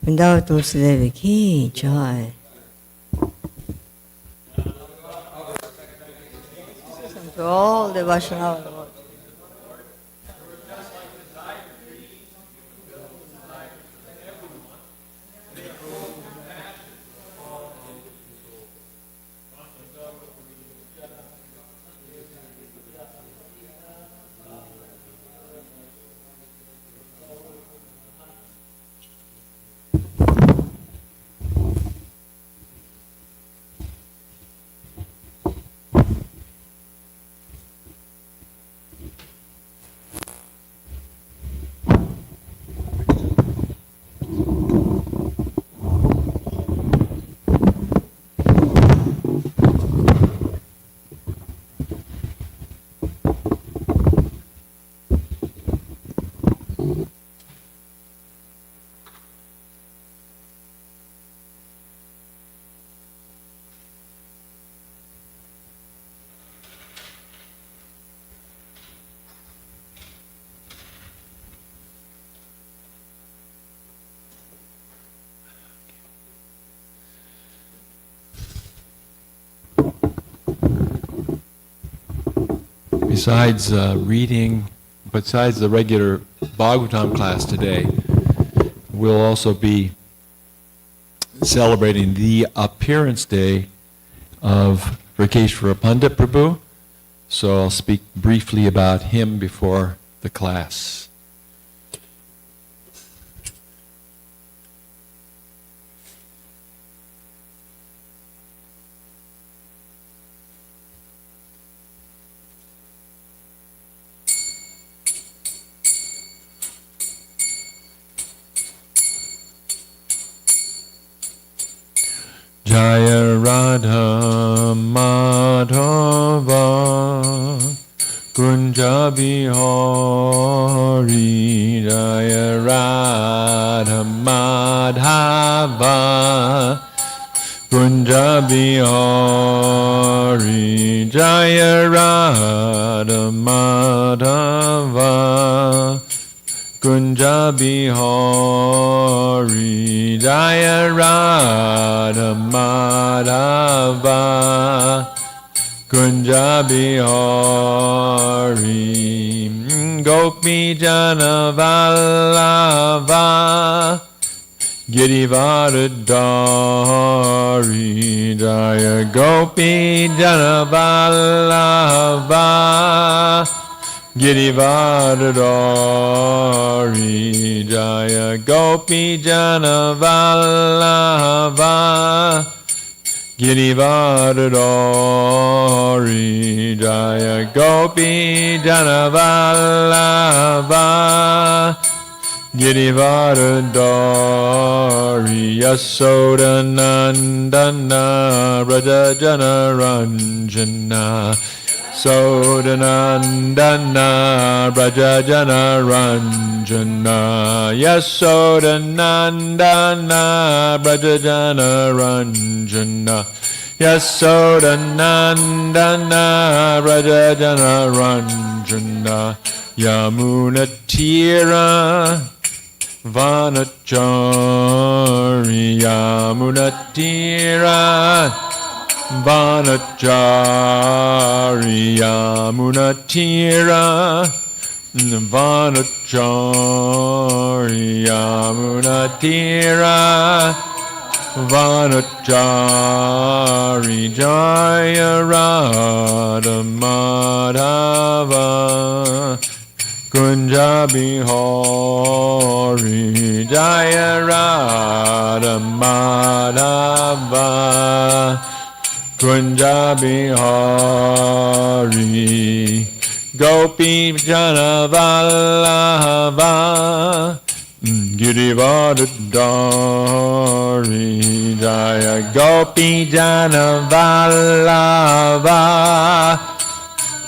Vrindavan Tulsi Devi ki jai. To all the Vaishnava. Besides besides the regular Bhagavatam class today, we'll also be celebrating the appearance day of Rakeshwara Pandit Prabhu. So I'll speak briefly about him before the class. Jaya Radha Madhava Kunja Bihari Jaya Radha Madhava Kunja Bihari Jaya Radha Madhava Kunja Bihari Jaya Radha Madhava Kunja Bihari Gopi Jana Vallabha Girivardhari Jaya Gopi Jana Vallabha Girivardhari Jaya Gopi Jana Vallabha Girivardhari Jaya Gopi Jana Vallabha Girivardhari Yasodhanandana Braja Jana Ranjana Sodanandana Braja Jana Ranjana Yasodhanandana Braja Jana Ranjana Yasodhanandana Braja Jana Ranjana Yamuna Tira Vanachari Yamuna Tira Vanachari Yamuna Tira Vanachari Yamuna Tira Vanachari Jaya Radha Madhava Kunja Bihari Jaya Radha Madhava Kunja Bihari Gopi Jana Vallabha Girivardhari Jaya Gopi Jana Vallabha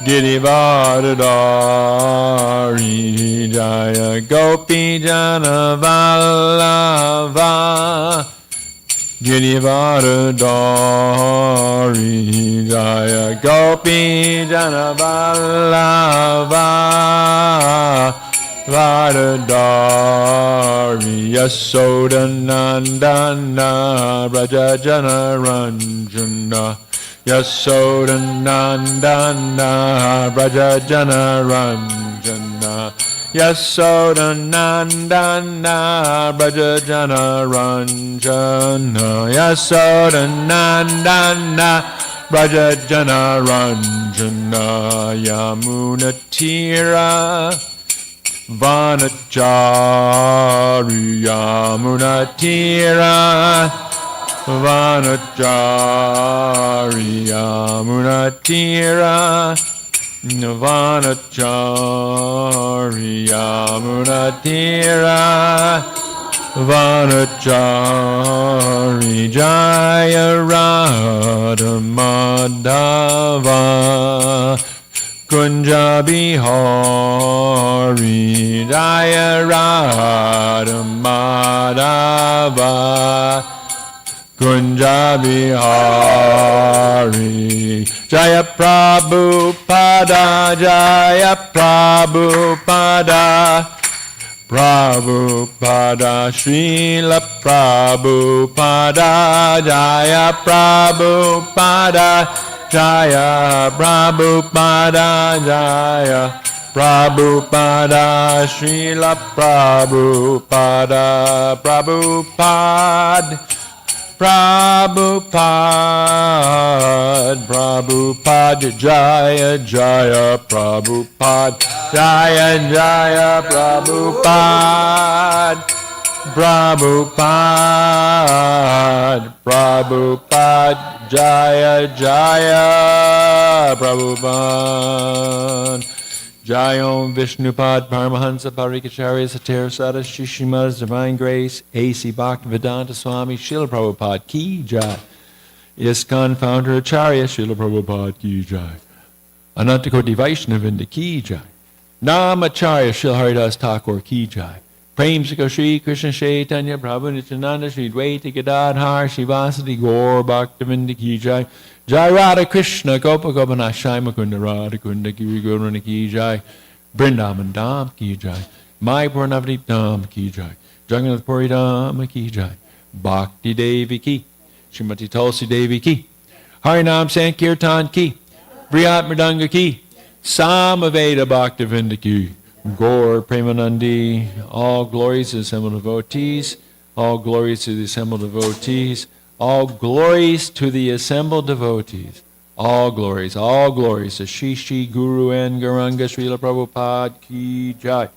Girivardhari Jaya Gopi Jana Vallabha Girivardhari Jaya Gopi Jana Vallabha Vadadari Yasodanandana Brajajana Ranjana Yasodanandana Brajajana Ranjana Yasodanandana Brajajana Ranjana Yasodanandana Brajajana Ranjana Yamunatira Vanachari Yamunatira Vanachari Yamunatira Vanachari Yamunatira Vanachari Jaya Radha Madhava Kunja Bihari Jaya Radha Madhava Kunja Bihari Jaya Prabhupada Jaya Prabhupada Prabhupada Srila Prabhupada Jaya Prabhupada Jaya Prabhupada Jaya Prabhupada Srila Prabhupada Prabhupada Prabhupada Jaya Jaya Prabhupada Jaya Jaya Prabhupada Prabhupada Jaya Jaya Prabhupada Jayom Vishnupad Paramahansa Parikacharya Satir Sada Shishima's Divine Grace A.C. Bhaktivedanta Swami Srila Prabhupada Ki Jai ISKCON Founder Acharya Srila Prabhupada Ki Jai Anantakoti Vaishnavinda Ki Jai Namacharya Srila Haridas Thakur Ki Jai Premsika Shri Krishna Chaitanya Prabhu Nityananda Shri Dvaita Gadadhar Shivasati Gaur Bhaktivinda Ki Jai Jai Radha Krishna Gopa Gopana Shai Mukunda Radha Kunda Giri Guruna Ki Jai Vrindavan Dham Ki Jai Mayapur Navadip Dham Ki Jai Jagannath Puri Dham Ki Jai Bhakti Devi Ki Srimati Tulsi Devi Ki Harinam Sankirtan Ki Briyat Mridanga Ki Samaveda Bhaktivinda Ki Gaur Premanandi all glories to the assembled devotees all glories to the assembled devotees all glories to the assembled devotees. All glories to Shri Shri Guru and Gauranga Srila Prabhupada Ki Jai.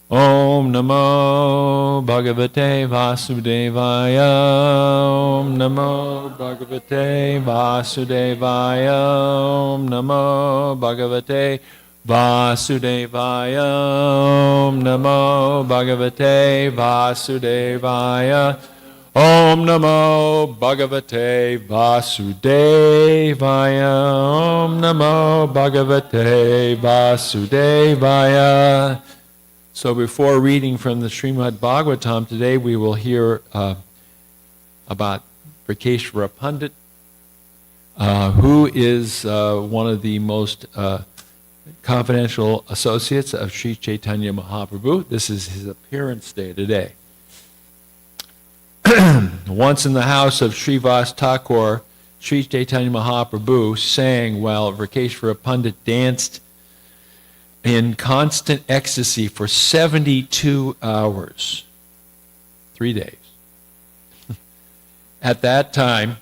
Om Namo Bhagavate Vasudevaya. Om Namo Bhagavate Vasudevaya. Om Namo Bhagavate Vasudevaya. Om Namo Bhagavate Vasudevaya. Om Namo Bhagavate Vasudevaya. Om Namo Bhagavate Vasudevaya. So before reading from the Srimad Bhagavatam today, we will hear about Vrikeshvara Pandit, who is one of the most confidential associates of Sri Chaitanya Mahaprabhu. This is his appearance day today. Once in the house of Srivas Thakur, Sri Chaitanya Mahaprabhu sang while Vrikeshvara Pandit danced in constant ecstasy for 72 hours, 3 days. At that time,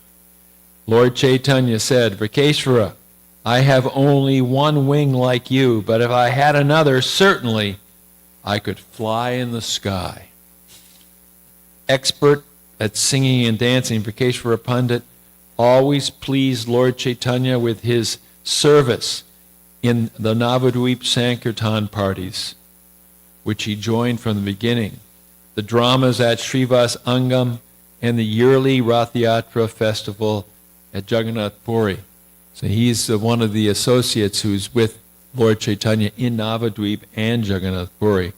Lord Chaitanya said, Vrikeshvara, I have only one wing like you, but if I had another, certainly I could fly in the sky. Expert at singing and dancing, Vrikeshvara Pandit always pleased Lord Chaitanya with his service in the Navadvip Sankirtan parties, which he joined from the beginning, the dramas at Srivas Angam, and the yearly Rath Yatra festival at Jagannath Puri. So he's one of the associates who's with Lord Chaitanya in Navadvip and Jagannath Puri.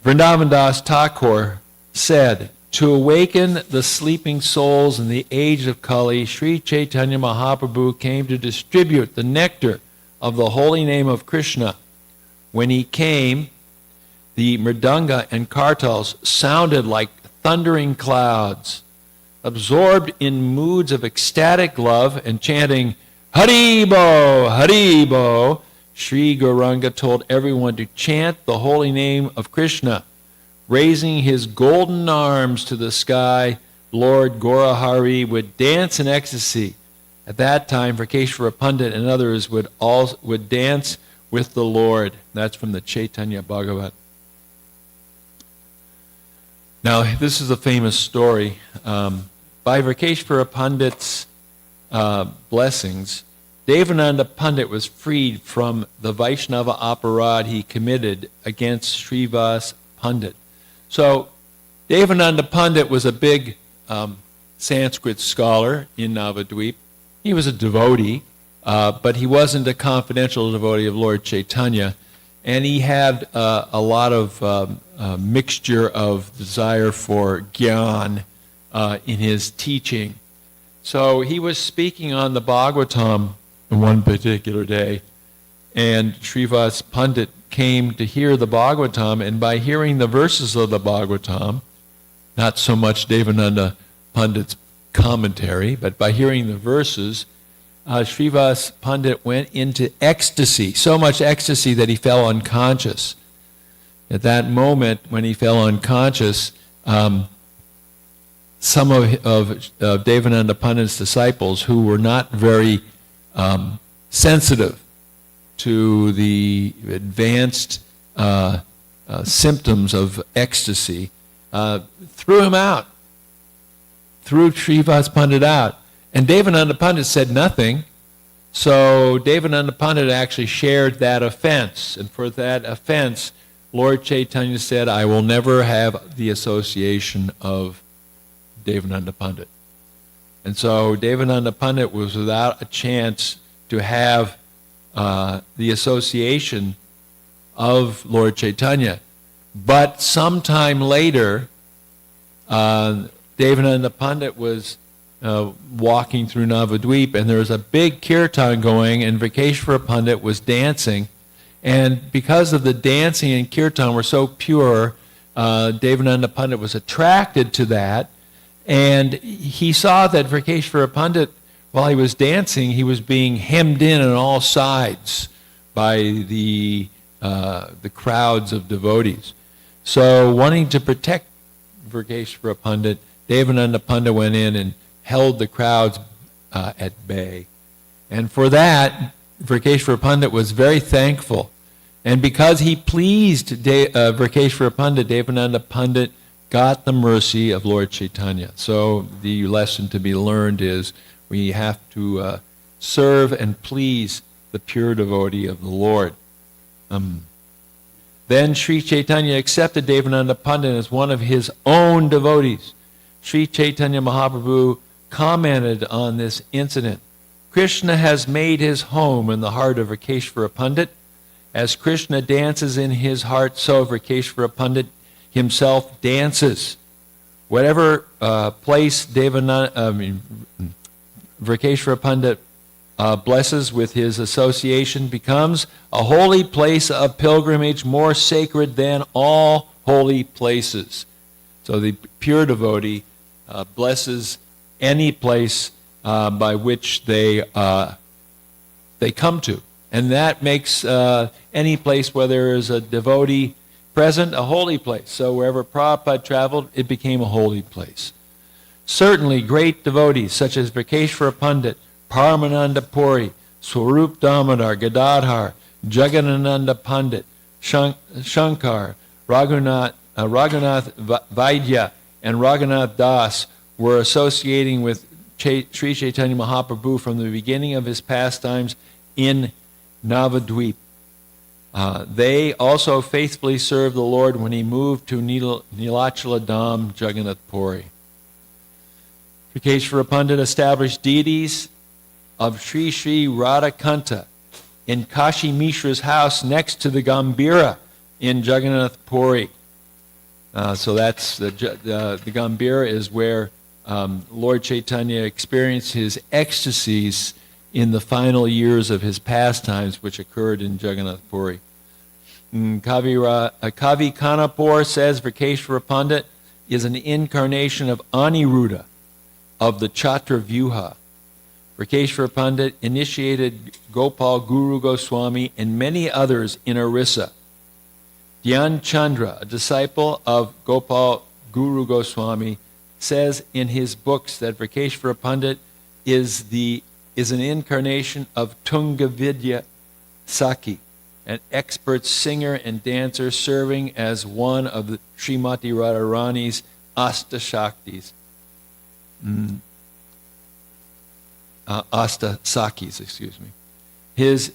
Vrindavan Das Thakur said, To awaken the sleeping souls in the age of Kali, Sri Chaitanya Mahaprabhu came to distribute the nectar of the holy name of Krishna. When he came, the mridanga and kartals sounded like thundering clouds. Absorbed in moods of ecstatic love and chanting, Haribo, Haribo, Sri Gauranga told everyone to chant the holy name of Krishna. Raising his golden arms to the sky, Lord Gaurahari would dance in ecstasy. At that time, Virkeshvara Pandit and others would dance with the Lord. That's from the Chaitanya Bhagavat. Now, this is a famous story. By Virkeshvara Pandit's blessings, Devananda Pandit was freed from the Vaishnava aparad he committed against Srivas Pandit. So, Devananda Pandit was a big Sanskrit scholar in Navadvip. He was a devotee, but he wasn't a confidential devotee of Lord Chaitanya. And he had a lot of mixture of desire for gyan in his teaching. So he was speaking on the Bhagavatam one particular day, and Srivas Pandit came to hear the Bhagavatam, and by hearing the verses of the Bhagavatam, not so much Devananda Pandit's commentary, but by hearing the verses, Srivas Pandit went into ecstasy, so much ecstasy that he fell unconscious. At that moment, when he fell unconscious, some of Devananda Pandit's disciples, who were not very sensitive to the advanced symptoms of ecstasy, threw him out, threw Srivas Pandit out. And Devananda Pandit said nothing, so Devananda Pandit actually shared that offense. And for that offense, Lord Chaitanya said, I will never have the association of Devananda Pandit. And so Devananda Pandit was without a chance to have the association of Lord Chaitanya. But sometime later, Devananda Pandit was walking through Navadvip, and there was a big kirtan going, and Virkeshvara Pandit was dancing. And because of the dancing and kirtan were so pure, Devananda Pandit was attracted to that, and he saw that Virkeshvara Pandit, while he was dancing, he was being hemmed in on all sides by the crowds of devotees. So, wanting to protect Virkeshvara Pandit, Devananda Pandit went in and held the crowds at bay. And for that, Virkeshvara Pandit was very thankful. And because he pleased Virkeshvara Pandit, Devananda Pandit got the mercy of Lord Chaitanya. So the lesson to be learned is we have to serve and please the pure devotee of the Lord. Then Sri Chaitanya accepted Devananda Pandit as one of his own devotees. Sri Chaitanya Mahaprabhu commented on this incident. Krishna has made his home in the heart of Virkeshvara Pandit. As Krishna dances in his heart, so Virkeshvara Pandit himself dances. Whatever place Virkeshvara Pandit blesses with his association becomes a holy place of pilgrimage more sacred than all holy places. So the pure devotee blesses any place by which they come to. And that makes any place where there is a devotee present a holy place. So wherever Prabhupada traveled, it became a holy place. Certainly great devotees such as Virkeshvara Pandit, Paramananda Puri, Swarup Damodar, Gadadhar, Jagadananda Pandit, Shankar, Raghunath Vaidya, and Raghunath Das were associating with Sri Chaitanya Mahaprabhu from the beginning of his pastimes in Navadvip. They also faithfully served the Lord when he moved to Nilachala Dham, Jagannath Puri. Virkeshvara Pandit established deities of Sri Sri Radhakanta in Kashi Mishra's house next to the Gambhira in Jagannath Puri. So that's the Gambhira is where Lord Chaitanya experienced his ecstasies in the final years of his pastimes, which occurred in Jagannath Puri. Kavi Kanapur says Virkeshvara Pandit is an incarnation of Aniruddha, of the Chaturvyuha. Virkeshvara Pandit initiated Gopal Guru Goswami and many others in Orissa. Dhyan Chandra, a disciple of Gopal Guru Goswami, says in his books that Virkeshvara Pandit is an incarnation of Tungavidya Saki, an expert singer and dancer serving as one of the Srimati Radharani's Asta Shaktis. Asta Sakis, excuse me. His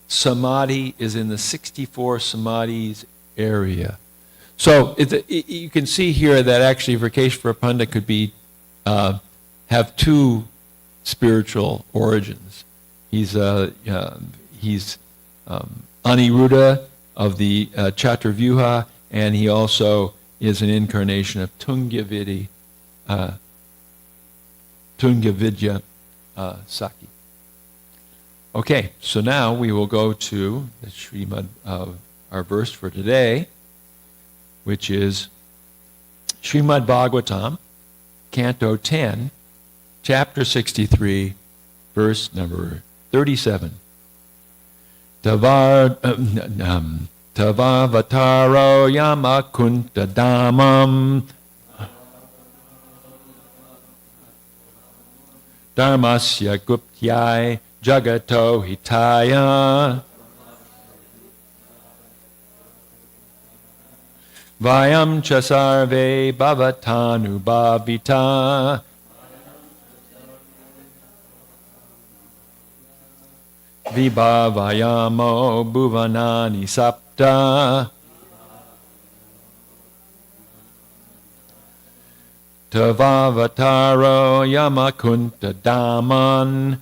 samadhi is in the 64 samadhis area. So you can see here that actually Virkeshvara Pandit could be have two spiritual origins. He's Aniruddha of the Chaturvyuha, and he also is an incarnation of Tungavidya Saki. Okay, so now we will go to the Srimad, our verse for today, which is Srimad Bhagavatam, Canto 10, Chapter 63, verse number 37. Tavavataro Yamakunta Dhammam Dharmasya Guptyai Jagato Hitaya Vayam Chasarve Bhavatanu Bhavita Vibhavayamo Bhuvanani Sapta Tavavataro Yamakunta Dhaman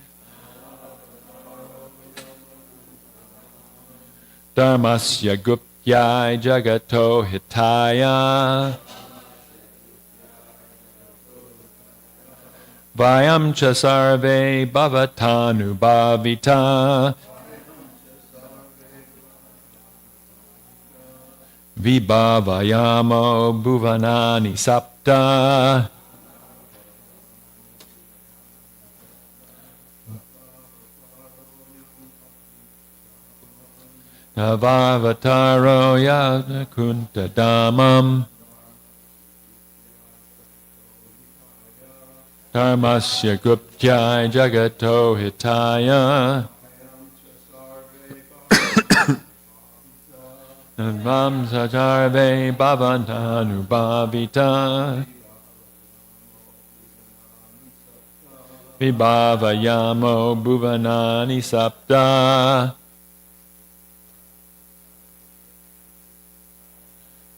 Dharmasya Guptyai Jagato Hitaya Vayam Chasarve Bhavatanu Bhavita Vibhavayamo Bhuvanani Sapta Navavataro Yamakunta Dhammam Dharmasya Guptyai Jagato Hitaya Navam Sajarve Bhavantanu Bhavita Vibhavayamo Bhuvanani Sapta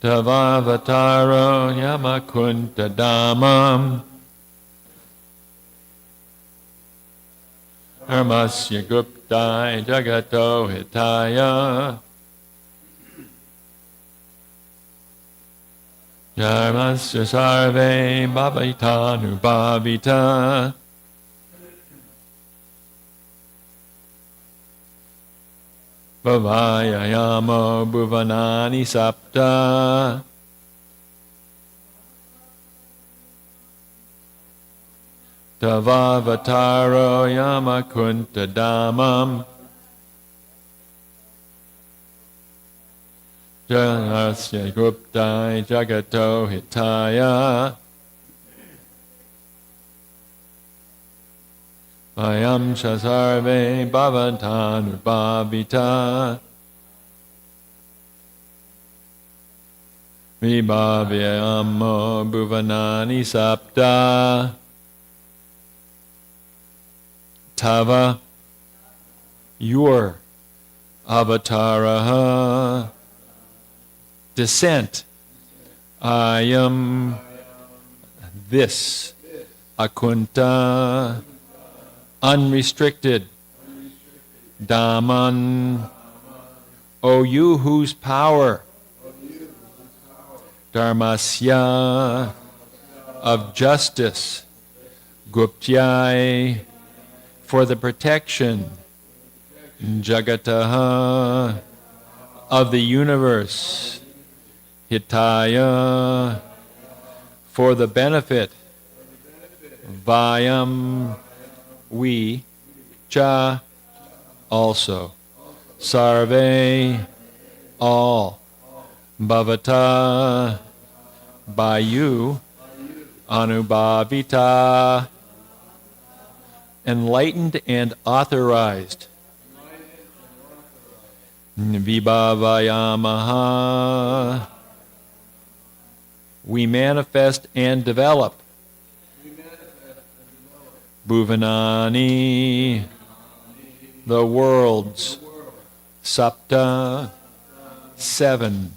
Tavavataro Yamakunta Dhammam Dharmasya Guptai Jagato Hitaya Dharmasya Sarve Bhavitanu Bhavita Bhavayayamo Bhuvanani Sapta Tavavataro Yamakunta Dhammam Dharmasya Guptai Jagato Hitaya Vayam Chasarve Bhavantanu Bhavita Vibhavyamo Bhuvanani Sapta Tava, your avataraha, descent. I am this, akunta, unrestricted, Dhaman, O you whose power Dharmasya, of justice, Guptyai, for the protection, Jagataha, of the universe, Hitaya, for the benefit, Vayam, we, Cha, also, Sarve, all, Bhavata, by you, Anubhavita, enlightened and authorized, Vibhavayamaha, we manifest and develop, Bhuvanani, the worlds, Sapta, 7.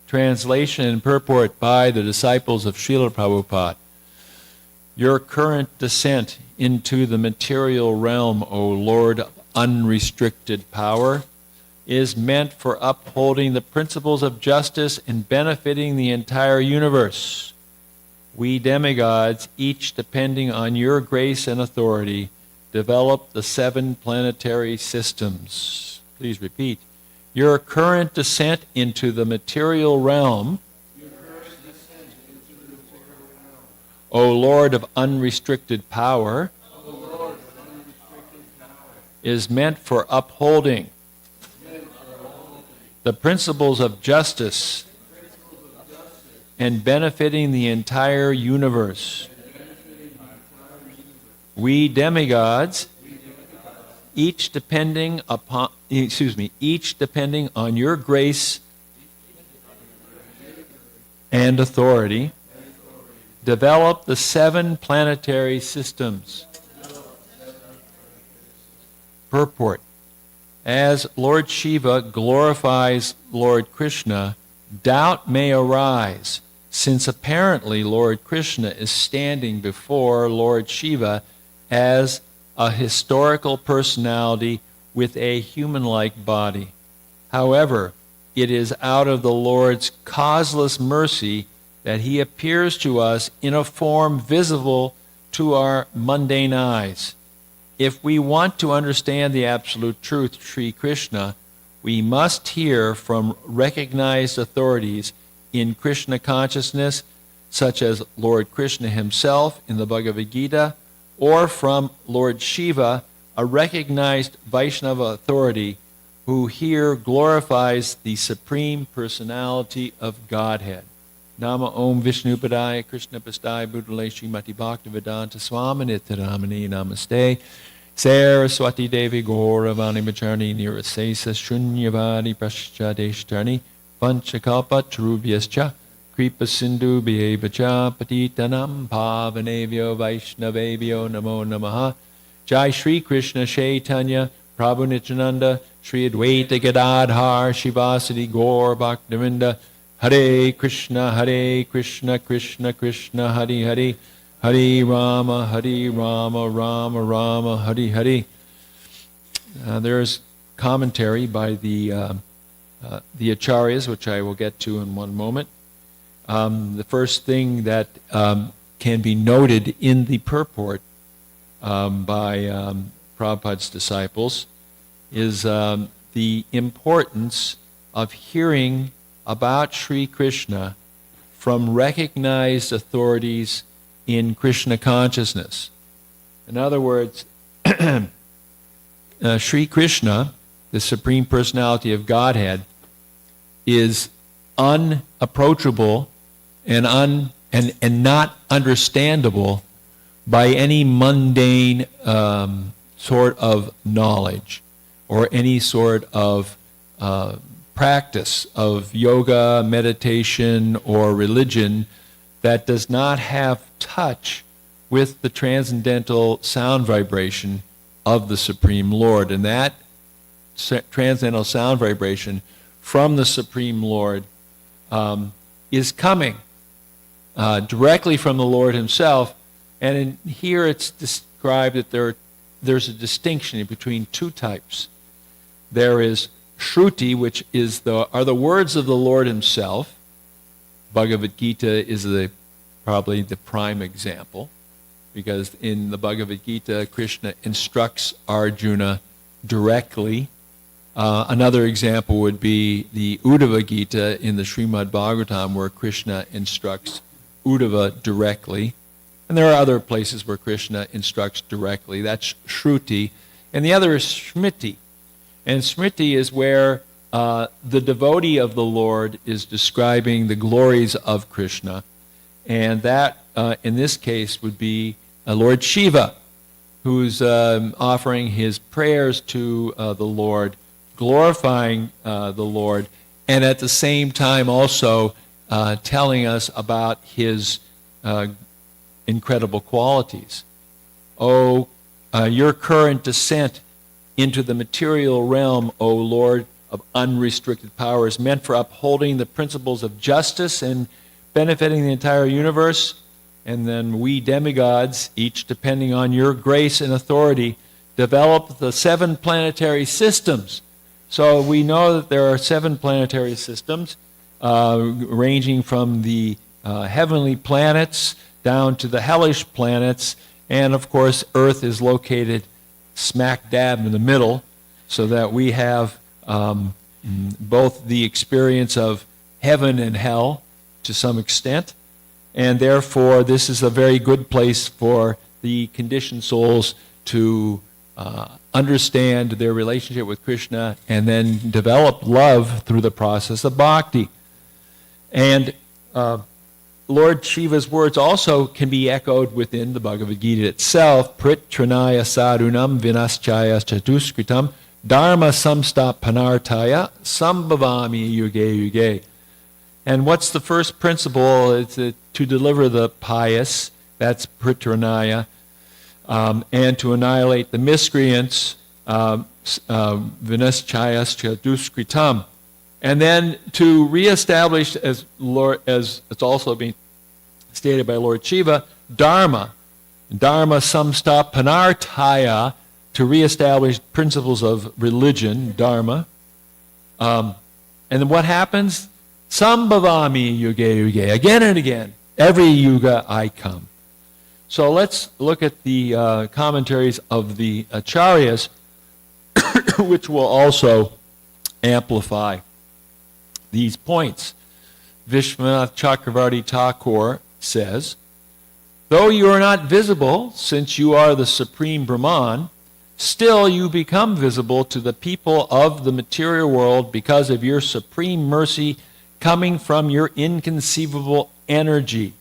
Translation and purport by the disciples of Srila Prabhupada. Your current descent into the material realm, O Lord of unrestricted power, is meant for upholding the principles of justice and benefiting the entire universe. We demigods, each depending on your grace and authority, develop the 7 planetary systems. Please repeat. Your current descent into the material realm, O Lord of unrestricted power, is meant for upholding the principles of justice and benefiting the entire universe. We demigods, each depending on your grace and authority, develop the 7 planetary systems. Purport. As Lord Shiva glorifies Lord Krishna, doubt may arise, since apparently Lord Krishna is standing before Lord Shiva as a historical personality with a human-like body. However, it is out of the Lord's causeless mercy that he appears to us in a form visible to our mundane eyes. If we want to understand the absolute truth, Sri Krishna, we must hear from recognized authorities in Krishna consciousness, such as Lord Krishna himself in the Bhagavad Gita, or from Lord Shiva, a recognized Vaishnava authority who here glorifies the Supreme Personality of Godhead. Nama Om Vishnupadaya Krishna Pastaya Bhutale Srimati Bhaktivedanta Swaminitha Ramani Namaste Saraswati Devi Gauravani Macharni Nirasesa Shunyavadi Praschadeshtarni Panchakalpa Trubhyascha Kripa Sindhu Bhyevacha Patitanam Pavanevyo Vaishnavevyo Namo Namaha Jai Shri Krishna Chaitanya Prabhu Nityananda Shri Advaita Gadadhar Shivasati Gaur Bhaktivinda Hare Krishna Krishna Krishna Hare Hare Hare Rama Rama Rama Hare Hare. There's commentary by the acharyas, which I will get to in one moment. The first thing that can be noted in the purport by Prabhupada's disciples is the importance of hearing about Sri Krishna from recognized authorities in Krishna consciousness. In other words, Sri Krishna, the Supreme Personality of Godhead, is unapproachable and not understandable by any mundane sort of knowledge or any sort of practice of yoga, meditation, or religion that does not have touch with the transcendental sound vibration of the Supreme Lord. And that transcendental sound vibration from the Supreme Lord is coming directly from the Lord himself. And here it's described that there's a distinction between 2 types. There is Shruti, which are the words of the Lord himself, Bhagavad Gita is probably the prime example, because in the Bhagavad Gita, Krishna instructs Arjuna directly. Another example would be the Uddhava Gita in the Srimad Bhagavatam, where Krishna instructs Uddhava directly. And there are other places where Krishna instructs directly. That's Shruti. And the other is Smriti. And Smriti is where the devotee of the Lord is describing the glories of Krishna. And that, in this case, would be Lord Shiva, who's offering his prayers to the Lord, glorifying the Lord, and at the same time also telling us about his incredible qualities. Oh, your current descent into the material realm, O Lord of unrestricted power, is meant for upholding the principles of justice and benefiting the entire universe. And then we demigods, each depending on your grace and authority, develop the 7 planetary systems. So we know that there are 7 planetary systems, ranging from the heavenly planets down to the hellish planets. And of course, Earth is located smack dab in the middle, so that we have both the experience of heaven and hell to some extent. And therefore, this is a very good place for the conditioned souls to understand their relationship with Krishna and then develop love through the process of bhakti. And Lord Shiva's words also can be echoed within the Bhagavad Gita itself. Pritranaya sadhunam vinaschaya chatuskritam dharma samstapanartaya sambhavami yuge yuge. And what's the first principle? It's to deliver the pious, that's pritranaya, and to annihilate the miscreants, vinaschayas chatuskritam. And then to reestablish, as it's also being stated by Lord Shiva, dharma samstapanartaya, to reestablish principles of religion, dharma. And then what happens? Sambhavami yuge yuge, again and again, every yuga I come. So let's look at the commentaries of the acharyas, which will also amplify these points. Vishwanath Chakravarti Thakur says, though you are not visible, since you are the supreme Brahman, still you become visible to the people of the material world because of your supreme mercy coming from your inconceivable energy.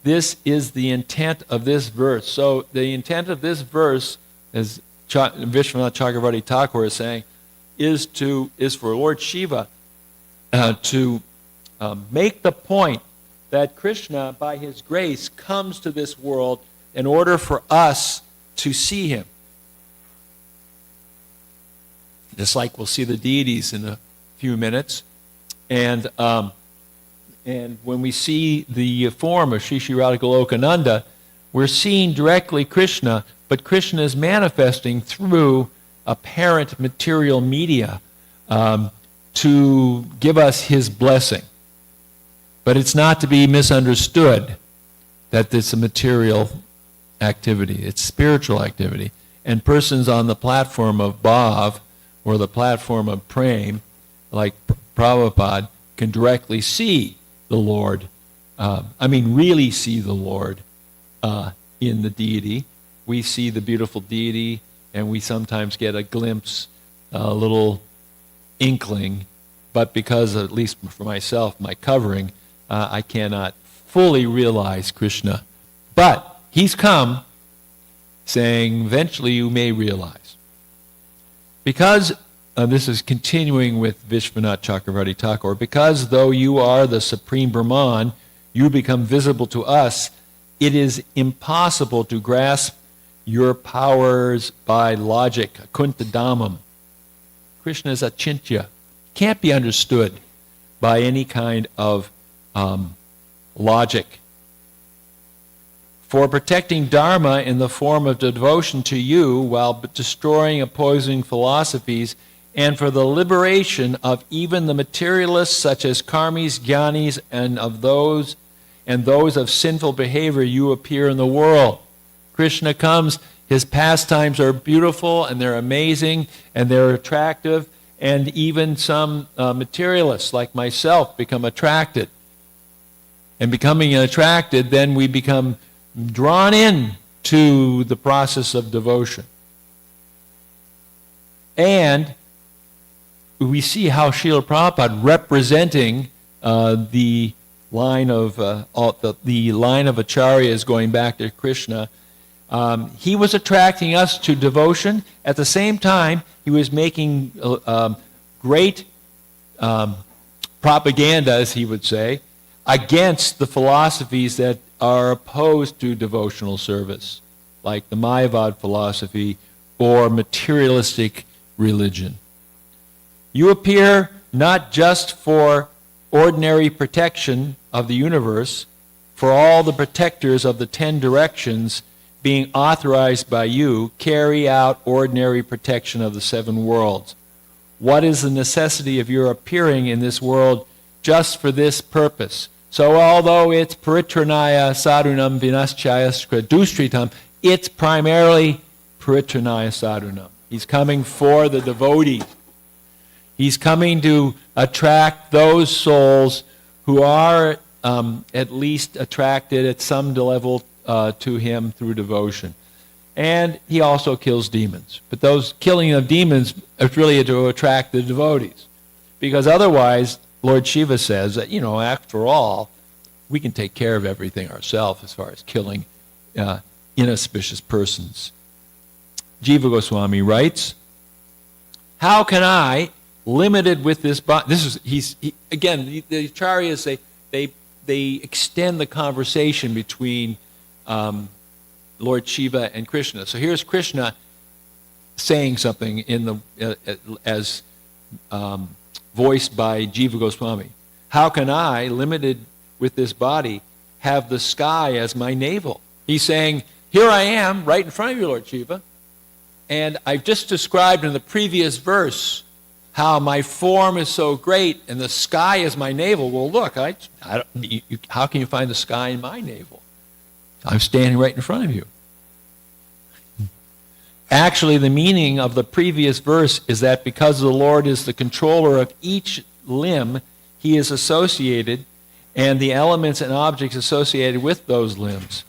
This is the intent of this verse. So the intent of this verse, as Vishwanath Chakravarti Thakur is saying, is for Lord Shiva to make the point that Krishna, by his grace, comes to this world in order for us to see him. Just like we'll see the deities in a few minutes. And when we see the form of Sri Sri Radha Golokananda, we're seeing directly Krishna, but Krishna is manifesting through apparent material media to give us his blessing. But it's not to be misunderstood that it's a material activity. It's spiritual activity. And persons on the platform of Bhav or the platform of Prem, like Prabhupada, can directly see the Lord. Really see the Lord in the deity. We see the beautiful deity, and we sometimes get a glimpse, a little inkling, but because, at least for myself, my covering, I cannot fully realize Krishna. But he's come saying, eventually you may realize. Because, this is continuing with Vishwanath Chakravarti Thakur, because though you are the supreme Brahman, you become visible to us, it is impossible to grasp your powers by logic, kuntadamam. Krishna is achintya. Can't be understood by any kind of logic. For protecting Dharma in the form of devotion to you while destroying opposing philosophies and for the liberation of even the materialists such as karmis, jnanis, and those of sinful behavior, you appear in the world. Krishna comes, his pastimes are beautiful and they're amazing and they're attractive, and even some materialists like myself become attracted. And becoming attracted, then we become drawn in to the process of devotion. And we see how Srila Prabhupada, representing the line of acharyas going back to Krishna, he was attracting us to devotion. At the same time, he was making great propaganda, as he would say, against the philosophies that are opposed to devotional service, like the Mayavad philosophy or materialistic religion. You appear not just for ordinary protection of the universe, for all the protectors of the 10 directions being authorized by you carry out ordinary protection of the 7 worlds. What is the necessity of your appearing in this world just for this purpose? So although it's paritranaya sadhunam vinaschaya skradusritam, it's primarily paritranaya sadhunam. He's coming for the devotee. He's coming to attract those souls who are at least attracted at some level to him through devotion. And he also kills demons. But those killing of demons is really to attract the devotees. Because otherwise, Lord Shiva says that, after all, we can take care of everything ourselves as far as killing inauspicious persons. Jiva Goswami writes, how can I, limited with this body, again, the acharyas say they extend the conversation between Lord Shiva and Krishna. So here's Krishna saying something as voiced by Jiva Goswami. How can I, limited with this body, have the sky as my navel? He's saying, here I am, right in front of you, Lord Shiva, and I've just described in the previous verse how my form is so great and the sky is my navel. Well, look, how can you find the sky in my navel? I'm standing right in front of you. Actually, the meaning of the previous verse is that because the Lord is the controller of each limb, he is associated, and the elements and objects associated with those limbs.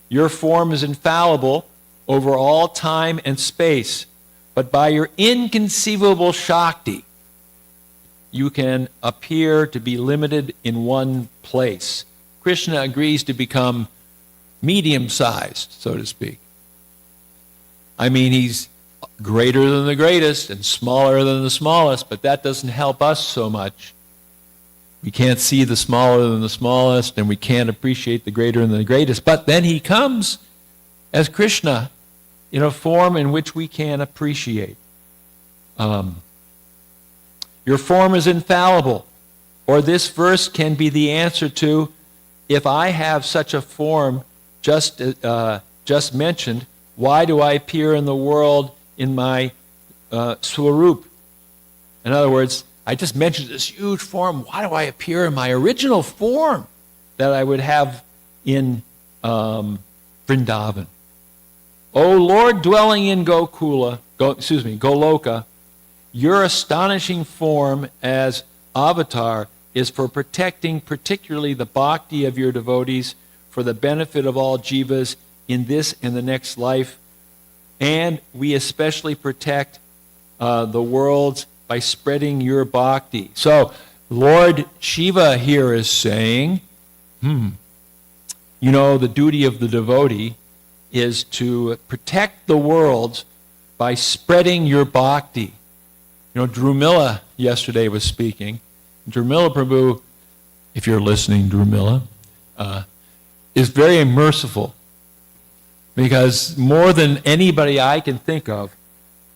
Your form is infallible over all time and space, but by your inconceivable Shakti, you can appear to be limited in one place. Krishna agrees to become medium-sized, so to speak. I mean, he's greater than the greatest and smaller than the smallest, but that doesn't help us so much. We can't see the smaller than the smallest, and we can't appreciate the greater than the greatest. But then he comes as Krishna in a form in which we can appreciate. Your form is infallible, or this verse can be the answer to, if I have such a form just mentioned, why do I appear in the world in my swarup? In other words, I just mentioned this huge form. Why do I appear in my original form that I would have in Vrindavan? O Lord dwelling in Goloka, your astonishing form as avatar is for protecting particularly the bhakti of your devotees for the benefit of all jivas in this and the next life. And we especially protect the worlds by spreading your bhakti. So, Lord Shiva here is saying, the duty of the devotee is to protect the worlds by spreading your bhakti. Drumila yesterday was speaking. Drumila Prabhu, if you're listening, Drumila, is very merciful, because more than anybody I can think of,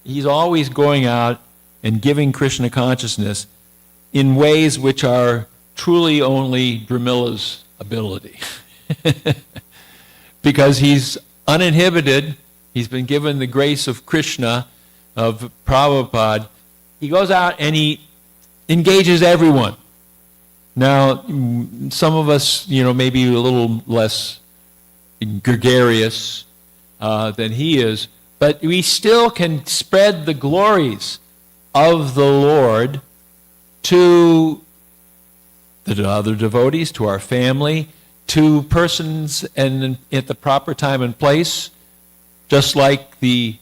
he's always going out and giving Krishna consciousness in ways which are truly only Drumila's ability. Because he's uninhibited, he's been given the grace of Krishna, of Prabhupada, he goes out and he engages everyone. Now, some of us, maybe a little less gregarious than he is, but we still can spread the glories of the Lord to the other devotees, to our family, to persons and at the proper time and place, just like the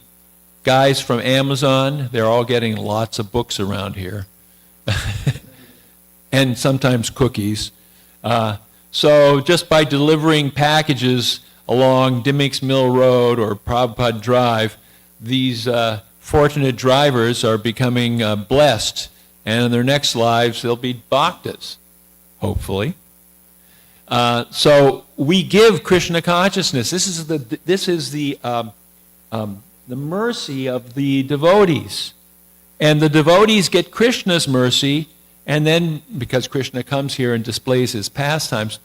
guys from Amazon. They're all getting lots of books around here. And sometimes cookies. So just by delivering packages along Dimmick's Mill Road or Prabhupada Drive, these fortunate drivers are becoming blessed, and in their next lives they'll be bhaktas, hopefully. So we give Krishna consciousness. This is the mercy of the devotees, and the devotees get Krishna's mercy. And then, because Krishna comes here and displays his pastimes,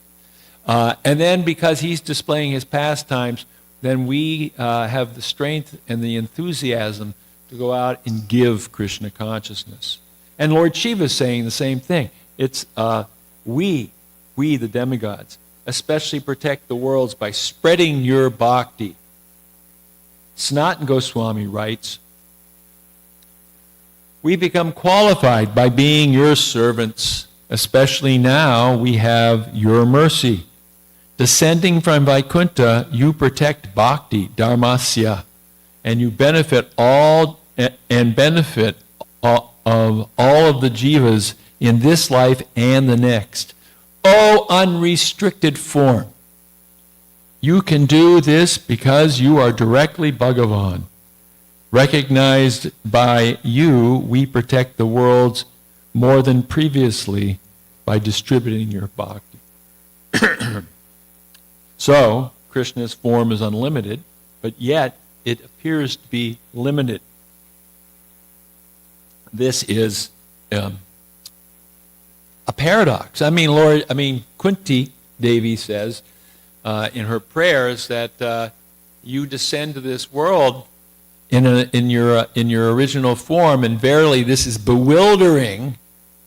and then because he's displaying his pastimes, then we have the strength and the enthusiasm to go out and give Krishna consciousness. And Lord Shiva is saying the same thing. It's we, the demigods, especially protect the worlds by spreading your bhakti. Sanatana Goswami writes, we become qualified by being your servants, especially now we have your mercy. Descending from Vaikuntha, you protect bhakti, dharmasya, and you benefit all of all of the jivas in this life and the next. O unrestricted form, you can do this because you are directly Bhagavan. Recognized by you, we protect the worlds more than previously by distributing your bhakti. So, Krishna's form is unlimited, but yet it appears to be limited. This is a paradox. Kunti Devi says in her prayers that you descend to this world in your original form, and verily this is bewildering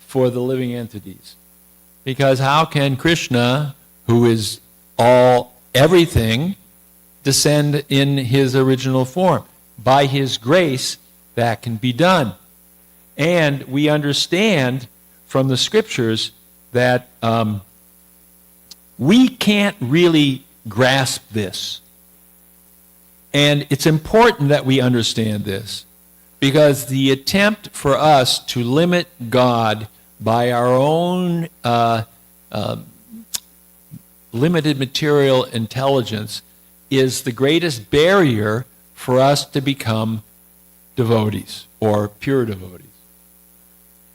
for the living entities. Because how can Krishna, who is everything, descend in his original form? By his grace, that can be done. And we understand from the scriptures that we can't really grasp this. And it's important that we understand this, because the attempt for us to limit God by our own limited material intelligence is the greatest barrier for us to become devotees or pure devotees.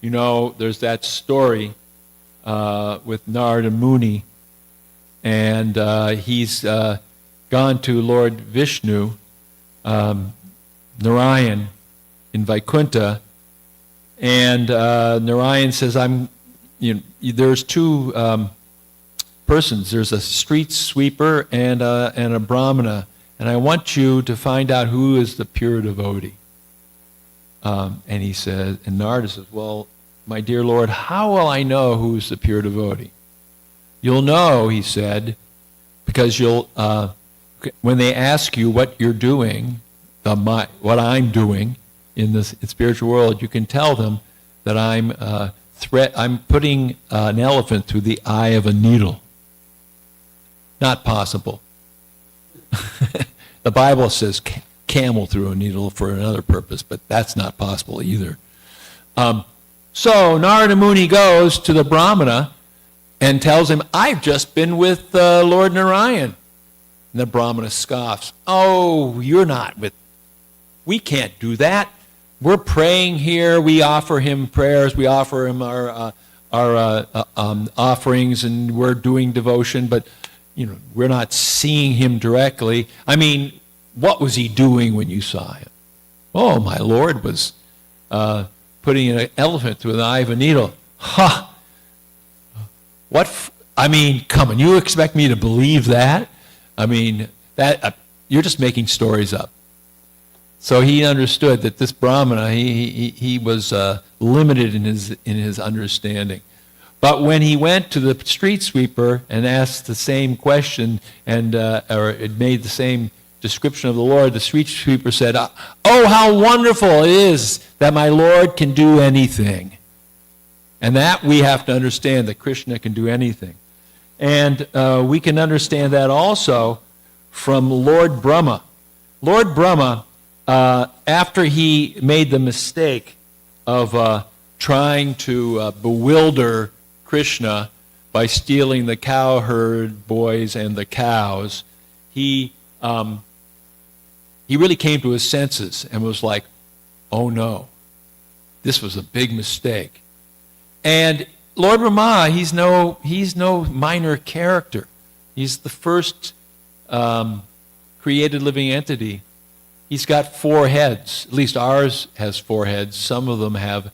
There's that story with Narada Muni, and he's gone to Lord Vishnu, Narayan, in Vaikuntha, and Narayan says, there's two persons. There's a street sweeper and a brahmana, and I want you to find out who is the pure devotee. And he says, and Narada says, well, my dear Lord, how will I know who's the pure devotee? You'll know, he said, because when they ask you what you're doing, what I'm doing in this spiritual world, you can tell them that I'm putting an elephant through the eye of a needle. Not possible. The Bible says camel through a needle for another purpose, but that's not possible either. So Narada Muni goes to the Brahmana and tells him, I've just been with Lord Narayan. And the Brahmana scoffs. Oh, you're not with... We can't do that. We're praying here. We offer him prayers. We offer him our offerings, and we're doing devotion, but we're not seeing him directly. What was he doing when you saw him? Oh, my Lord was putting an elephant through the eye of a needle. Ha! Come on, you expect me to believe that? You're just making stories up. So he understood that this Brahmana, he was limited in his understanding. But when he went to the street sweeper and asked the same question and or it made the same description of the Lord, the street sweeper said, "Oh, how wonderful it is that my Lord can do anything." And that we have to understand, that Krishna can do anything. And we can understand that also from Lord Brahma. Lord Brahma, after he made the mistake of trying to bewilder Krishna by stealing the cowherd boys and the cows, he really came to his senses and was like, "Oh no, this was a big mistake." And Lord Brahma, he's no minor character. He's the first created living entity. He's got 4 heads. At least ours has 4 heads. Some of them have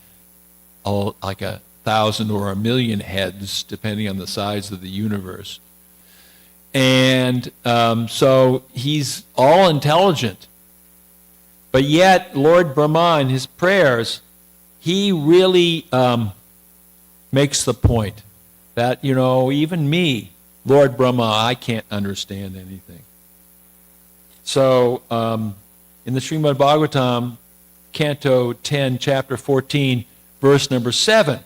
like 1,000 or 1,000,000 heads, depending on the size of the universe. And so he's all intelligent. But yet, Lord Brahma, in his prayers, he really makes the point that, even me, Lord Brahma, I can't understand anything. So, in the Srimad Bhagavatam, Canto 10, Chapter 14, verse number 7,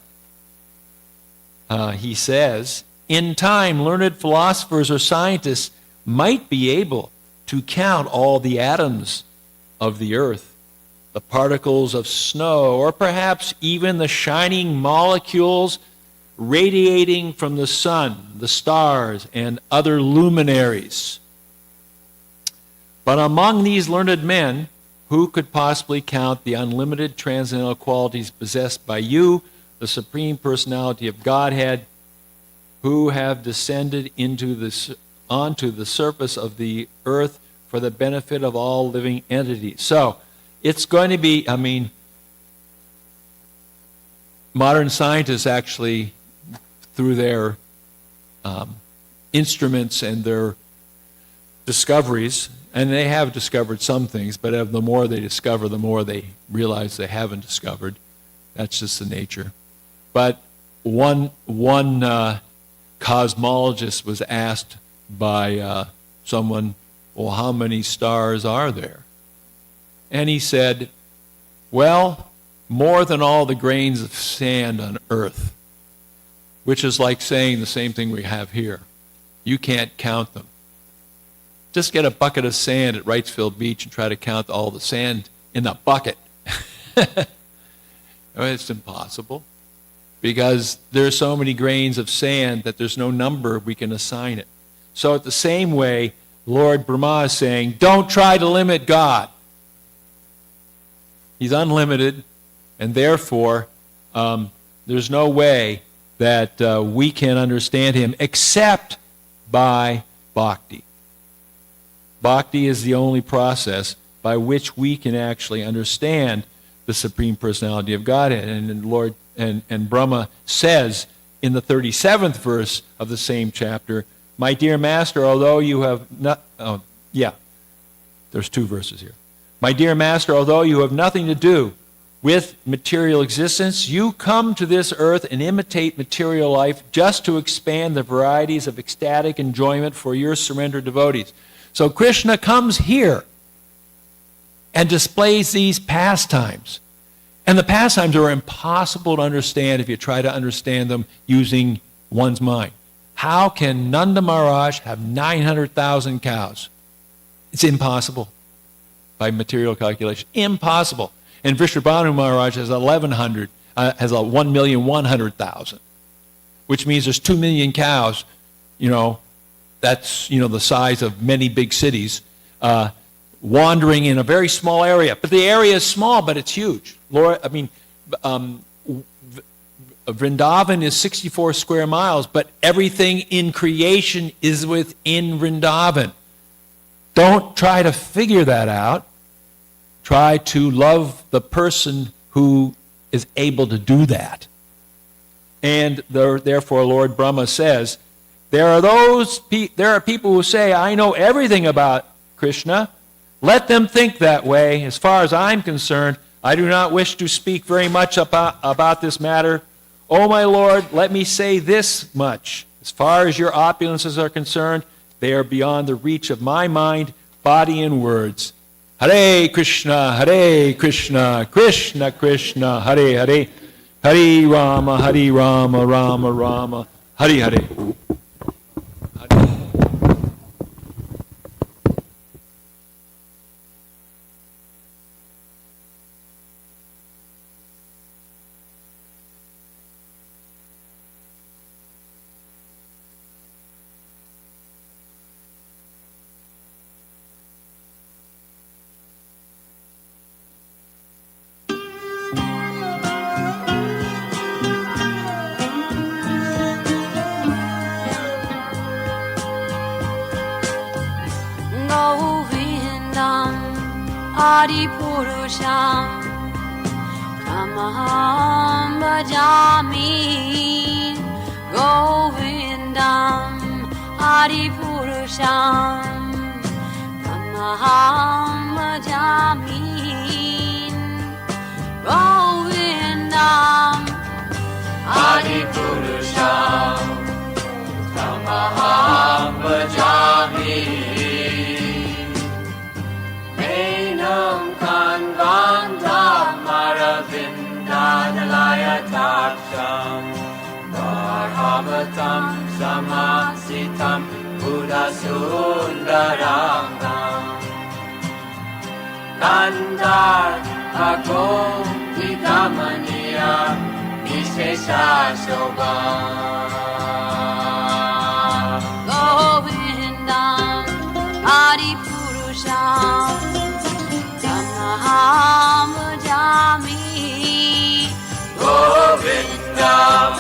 he says, "In time, learned philosophers or scientists might be able to count all the atoms of the earth, the particles of snow, or perhaps even the shining molecules radiating from the sun, the stars, and other luminaries. But among these learned men, who could possibly count the unlimited transcendental qualities possessed by you, the Supreme Personality of Godhead, who have descended onto the surface of the earth for the benefit of all living entities?" So, it's going to be, modern scientists actually, through their instruments and their discoveries, and they have discovered some things, but the more they discover, the more they realize they haven't discovered. That's just the nature. But one cosmologist was asked by someone, "Well, how many stars are there?" And he said, "Well, more than all the grains of sand on earth," which is like saying the same thing we have here. You can't count them. Just get a bucket of sand at Wrightsville Beach and try to count all the sand in the bucket. It's impossible, because there are so many grains of sand that there's no number we can assign it. So at the same way, Lord Brahma is saying, don't try to limit God. He's unlimited, and therefore there's no way that we can understand him except by bhakti. Bhakti is the only process by which we can actually understand the Supreme Personality of Godhead. And Lord and Brahma says in the 37th verse of the same chapter, "My dear master, although you have not..." There's 2 verses here. "My dear master, although you have nothing to do with material existence, you come to this earth and imitate material life just to expand the varieties of ecstatic enjoyment for your surrendered devotees." So Krishna comes here and displays these pastimes. And the pastimes are impossible to understand if you try to understand them using one's mind. How can Nanda Maharaj have 900,000 cows? It's impossible by material calculation. Impossible. And Vishwabhanu Maharaj has 1,100,000, which means there's 2 million cows. That's the size of many big cities, wandering in a very small area. But the area is small, but it's huge. Vrindavan is 64 square miles, but everything in creation is within Vrindavan. Don't try to figure that out. Try to love the person who is able to do that. And therefore, Lord Brahma says, there are people who say, "I know everything about Krishna," Let them think that way. As far as I'm concerned, I do not wish to speak very much about this matter. O my Lord, let me say this much. As far as your opulences are concerned, they are beyond the reach of my mind, body, and words. Hare Krishna, Krishna Krishna, Hare Hare, Hare Rama, Rama Rama, Hare Hare. Adipurusham Tamaham Bhajami Govindam Adipurusham Tamaham Bhajami Govindam Adipurusham Tamaham Bhajami Kanvandam Aravindanalayatacham Varhavatam Samasitam Buddhasundarangam Kandar Agom Vikamaniya Vishesha Shobham Govindam Adipurusham Tamaham Bhajami Govindam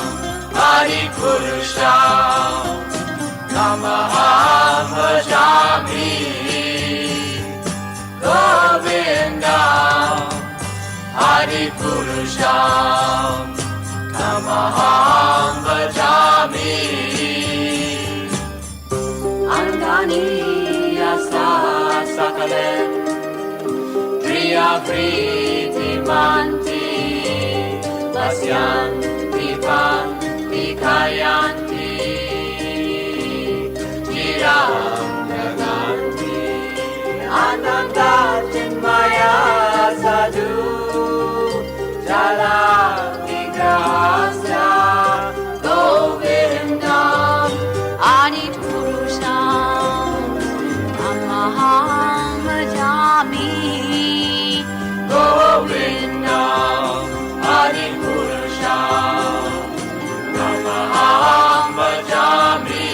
Adipurusham Tamaham Bhajami Govindam Adipurusham Tamaham Bhajami Angani Yasa Sakalem Priyavriti Manti Vasyanti Panti Kayanti Chiram Naganti Ananda Chinmaya Sadhu Jala Vigrahasya Govindam Adipurusham Tamaham Bhajami Govindam Adipurusham Tamaham Bhajami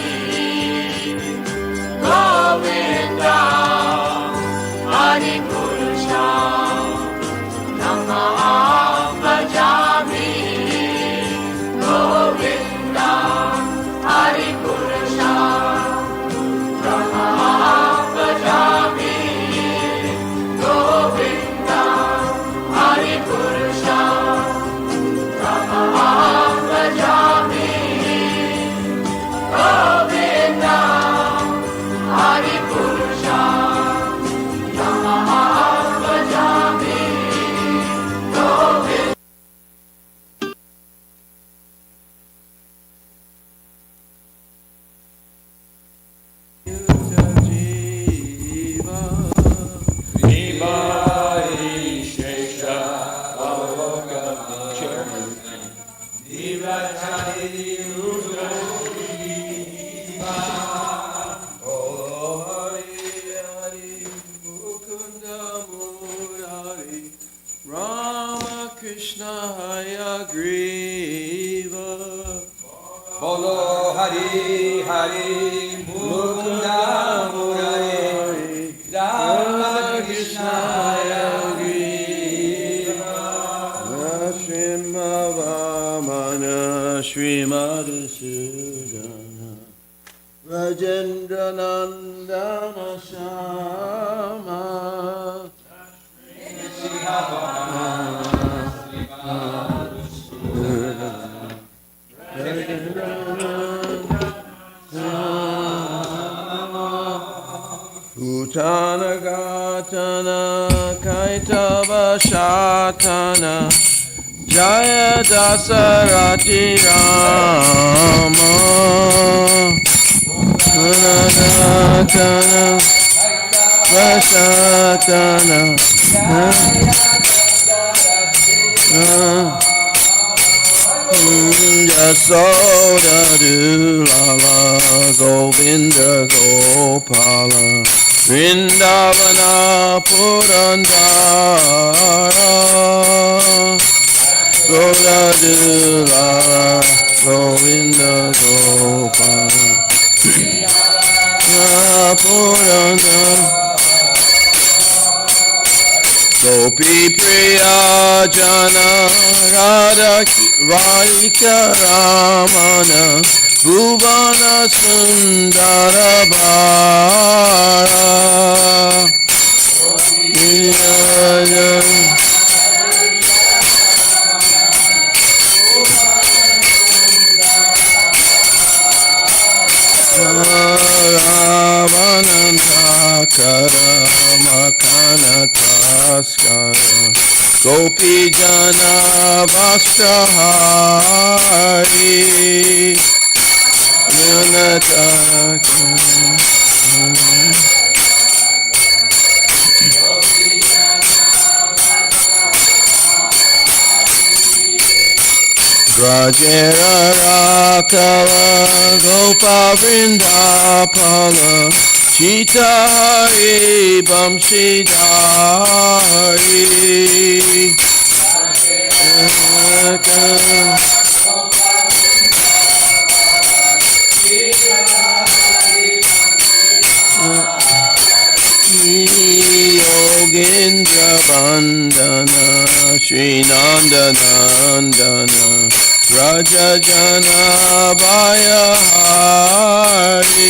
Govindam Adipurusham Tamaham Bhajami Govindam Adipurusham Tamaham Bhajami Govindam Adipurusham Tamaham Bhajami Govindam Adipurusham Tamaham Bhajami Govindam Krishna Hayagriva Bolo Hari Hari Mukunda Murari Rama Krishna Hayagriva Srimavamana Srimadhusudana Rajendra Nandana Shama Utana Ratana Kaitava Shatana Jaya Dasarati Rama Ratana Vashatana Yasoda Dulala Govinda Gopala Vrindavana Purandara Soda Dulala Govinda Gopala Purandara Gopi Priya Jana Radhika Ramana Bhuvana Sundara Bara Ravanantakara Makana Taskara Gopi Jana Vastrahari Rajera Rakala Gopa Vrindapala Chita Hari Bamshidhari Yogendra Bandana Shri Nandanandana Raja Jana Bhaya Hari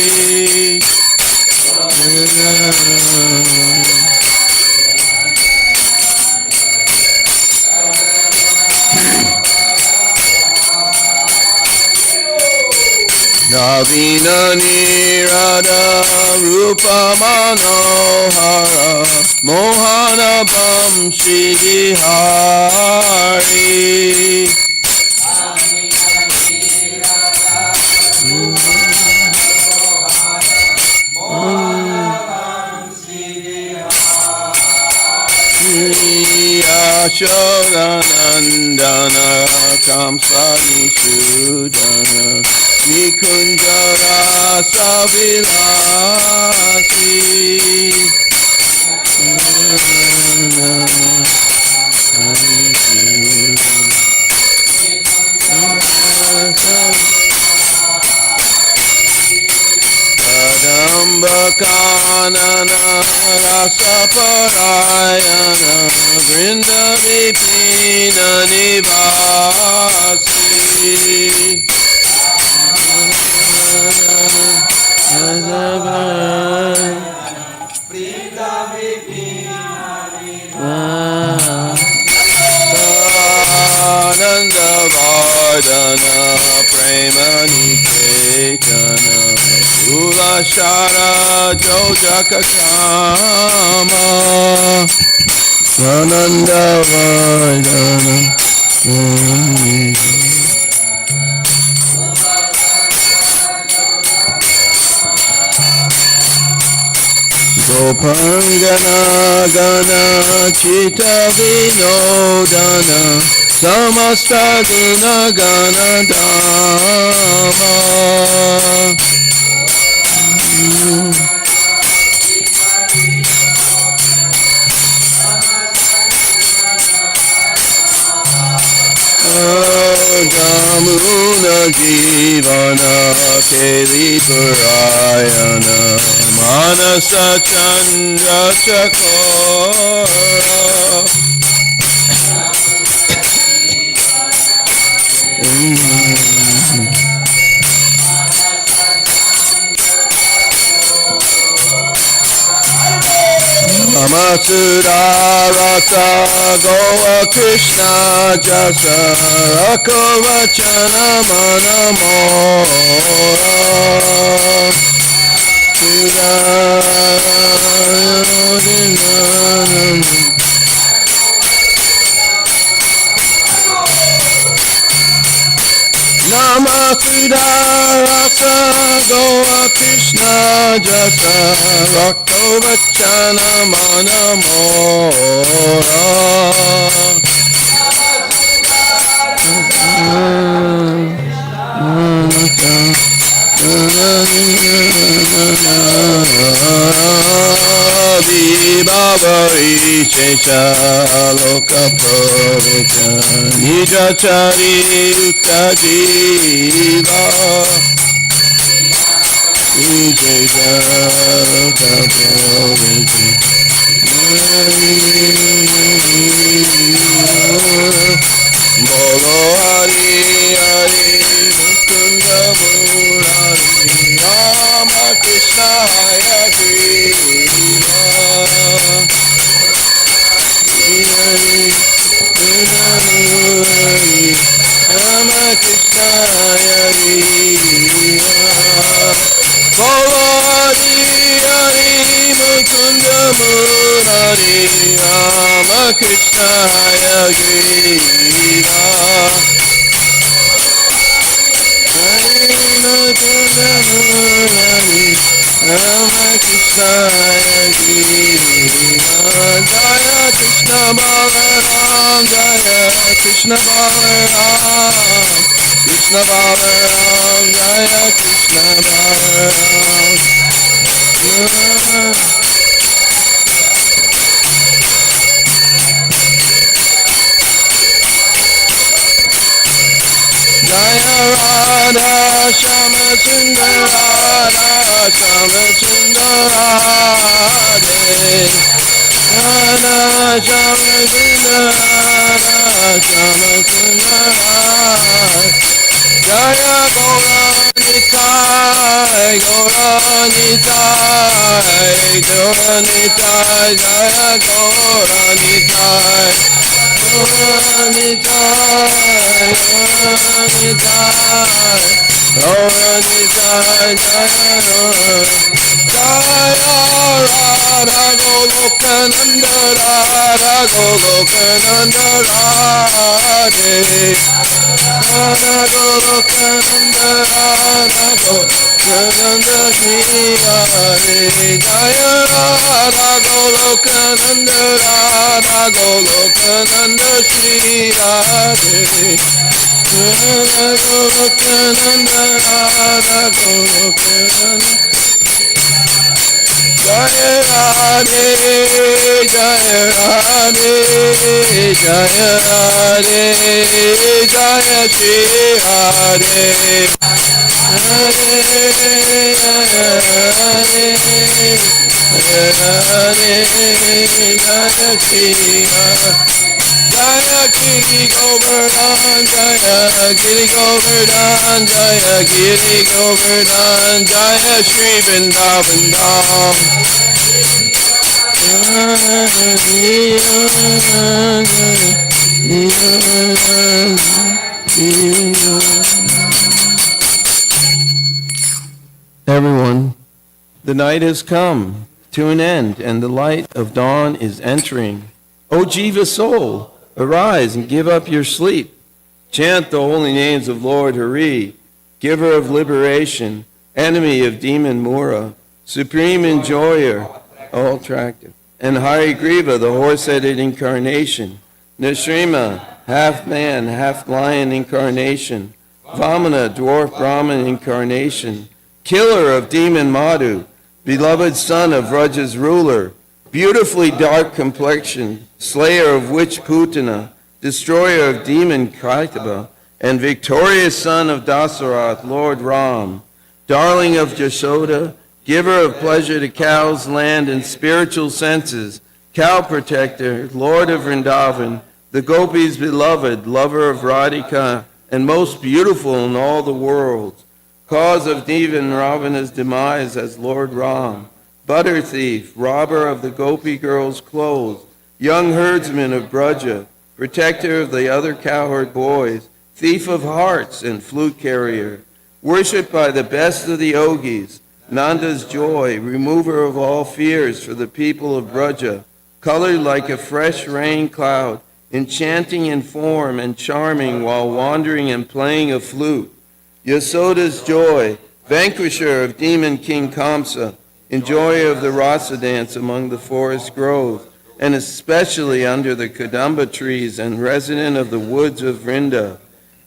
Navina Nirada Rupa Manohara Mohana Bamshi Vihari Yashodanandana Kamsani Sudana Nikunjara Savilasi Kadamba Kanana Rasaparayana Vrinda Vipina Nivasi Ananda Vardana Prema Niketana Ulashara Jojaka Kama Ananda Vardana Gopangana Gana Chita Vinodana Samasta Guna Gana Dhamma Jamuna Jivana Keli Parayana Manasa Chandra Chakora Amasura Rasa Goa Krishna Jasa Rakovachana Manamora Namasudarasa Goa Krishna Jasa Rakto Vachana Manamora Vibavari Shesha Loka Provita Nijachari Utajiva Shesha Loka Provita Bolo Hari Hari Mukunda Murari Rama Krishna Haya Kriva Hari Rama Krishna Haya Kriva Bolo Hari Hari Mukunda Murari Rama Krishna Haya Kriva Rama Krishna Jaya Krishna Balaram Jaya Krishna Balaram Krishna Balaram Jaya Krishna Balaram Jaya Radha Shama Sundar Radha Shama Sundar Radhe Radha Shama Sundar Radha Shama Sundar Radhe Jaya Gauranitai Gauranitai Gauranitai Jaya Gauranitai Gauranitai Gauranitai Jaya Radha Goloka Nanda Radha Goloka Nanda Radhe Radha Goloka Nanda Radha Goloka Nanda Shri Radhe Jaya Radha Goloka Nanda Radha Goloka Nanda Shri Radhe Radha Goloka Nanda Radha Goloka Nanda Jaya Radhe Jaya Radhe Jaya Radhe Jaya Shri Radhe Radhe Jaya Radhe Jaya Radhe Jaya Shri Radhe Jaya Giri Govardhan Jaya Giri Govardhan Jaya Giri Govardhan Jaya Shri Vrindavan Dham Everyone, the night has come to an end, and the light of dawn is entering. O Jiva soul, arise and give up your sleep. Chant the holy names of Lord Hari, giver of liberation, enemy of demon Mura, supreme enjoyer, all attractive, and Hari Griva, the horse-headed incarnation, Nishrima, half man, half lion incarnation, Vamana, dwarf Brahman incarnation, killer of demon Madhu, beloved son of Raja's ruler, beautifully dark complexion, slayer of witch Putana, destroyer of demon Kaitaba, and victorious son of Dasarath, Lord Ram, darling of Jashoda, giver of pleasure to cows, land, and spiritual senses, cow protector, Lord of Vrindavan, the gopis' beloved, lover of Radhika, and most beautiful in all the world, cause of Deva and Ravana's demise as Lord Ram, butter thief, robber of the gopi girls' clothes, young herdsman of Braja, protector of the other cowherd boys, thief of hearts and flute carrier, worshipped by the best of the yogis, Nanda's joy, remover of all fears for the people of Braja, colored like a fresh rain cloud, enchanting in form and charming while wandering and playing a flute. Yasoda's joy, vanquisher of demon King Kamsa, enjoyer of the rasa dance among the forest groves, and especially under the Kadamba trees and resident of the woods of Vrinda,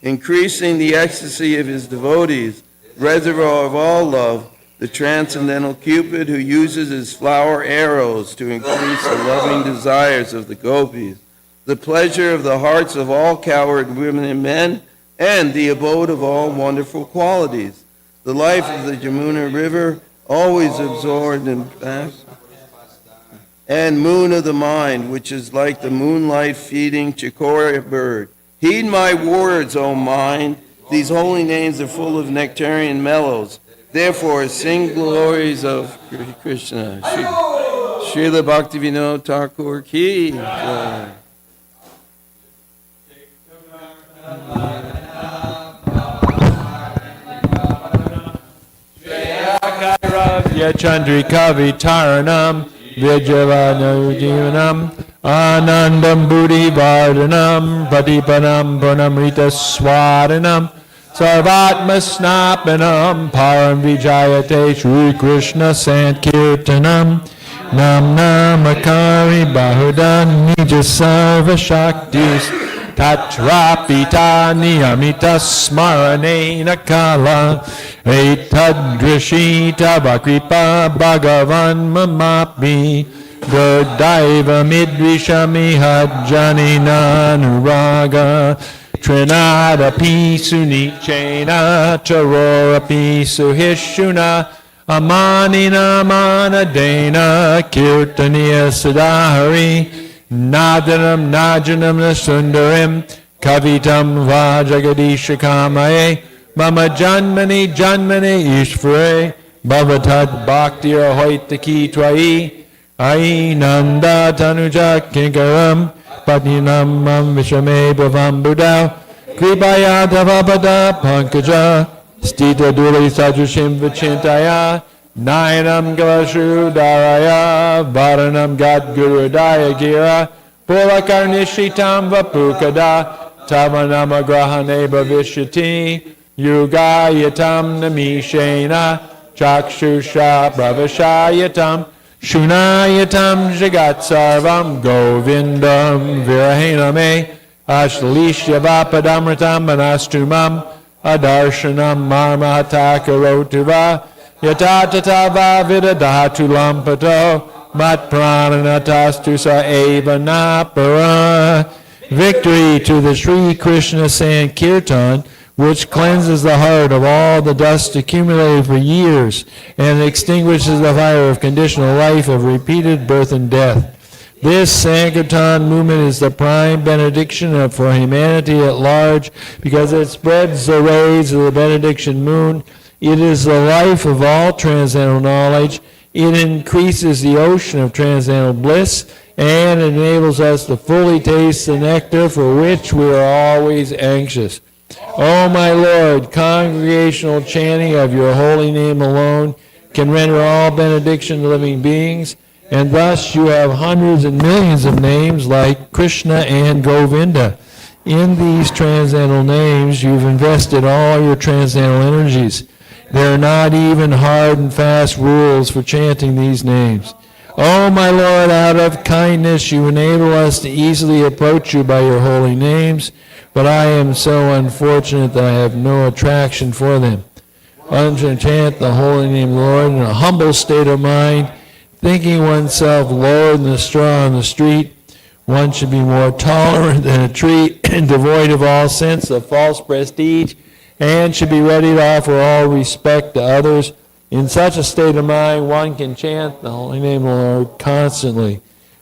increasing the ecstasy of his devotees, reservoir of all love, the transcendental Cupid who uses his flower arrows to increase the loving desires of the gopis, the pleasure of the hearts of all coward women and men, and the abode of all wonderful qualities, the life of the Jamuna River, always absorbed in fast, and moon of the mind, which is like the moonlight feeding Chikora bird. Heed my words, O mind. These holy names are full of nectarian mellows. Therefore, sing glories of Krishna. Srila Bhaktivinoda Thakur ki jai. Chandrika Vitaranam Vijavanajivanam Anandam Buddhi Vardhanam Patipanam Pranamrita Swadanam Sarvatma Snapanam Param Vijayate Shri Krishna Sankirtanam Nam Namakari Bahudan Nija Sarva Shaktis Tatrapita Niyamita Smaranena Kala Etadrishita Vakripa Bhagavan Mamapi Gurdaiva Midvishami Hajjanina Nuraga Trinada Pisu Nichena Charora Pisu Hishuna Amanina Manadena Kirtaniya Sadahari Nadanam Najanam Nasundarim Kavitam Vajagadisha Kamaye Mama Janmani Janmani Ishvare Bhavatat Bhakti Ahoitaki Twai Ai Nanda Tanuja Kinkaram Patninam Mam Vishame Bhavam Buddha Kripaya Davapada Pankaja Stita Duli Sajushim Vichintaya Nayanam Galashu Daraya Varanam Gad Guru Daya Gira Pulakarnishitam Vapukada Tavanama Grahane Bhavishati Yugayatam Namishena Chakshusha Bravashayatam Shunayatam Jagat Sarvam Govindam Virahename Ashlishya Vapadamritam Manastumam Adarshanam Marmahatakarotuva Yatatava Vidadhatu Lampato Mat Prananastastu Sa Eva Napara. Victory to the Sri Krishna Sankirtan, which cleanses the heart of all the dust accumulated for years and extinguishes the fire of conditional life of repeated birth and death. This Sankirtan movement is the prime benediction for humanity at large because it spreads the rays of the benediction moon. It is the life of all transcendental knowledge. It increases the ocean of transcendental bliss and enables us to fully taste the nectar for which we are always anxious. O my Lord, congregational chanting of your holy name alone can render all benediction to living beings, and thus you have hundreds and millions of names like Krishna and Govinda. In these transcendental names, you've invested all your transcendental energies. There are not even hard and fast rules for chanting these names. O my Lord, out of kindness you enable us to easily approach you by your holy names, but I am so unfortunate that I have no attraction for them. One should chant the holy name, Lord, in a humble state of mind, thinking oneself lower than the straw on the street. One should be more tolerant than a tree and devoid of all sense of false prestige, and should be ready to offer all respect to others. In such a state of mind, one can chant the holy name of the Lord constantly.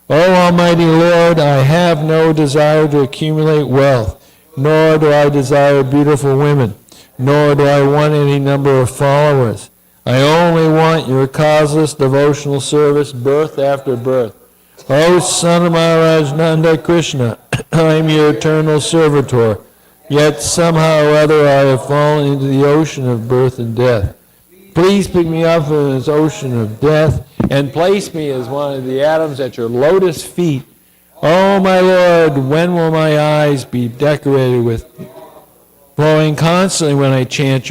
O Almighty Lord, I have no desire to accumulate wealth, nor do I desire beautiful women, nor do I want any number of followers. I only want your causeless devotional service birth after birth. O Son of Maharaj Nanda Krishna, I am your eternal servitor, yet somehow or other I have fallen into the ocean of birth and death. Please pick me up from this ocean of death and place me as one of the atoms at your lotus feet. Oh, my Lord, when will my eyes be decorated with flowing constantly when I chant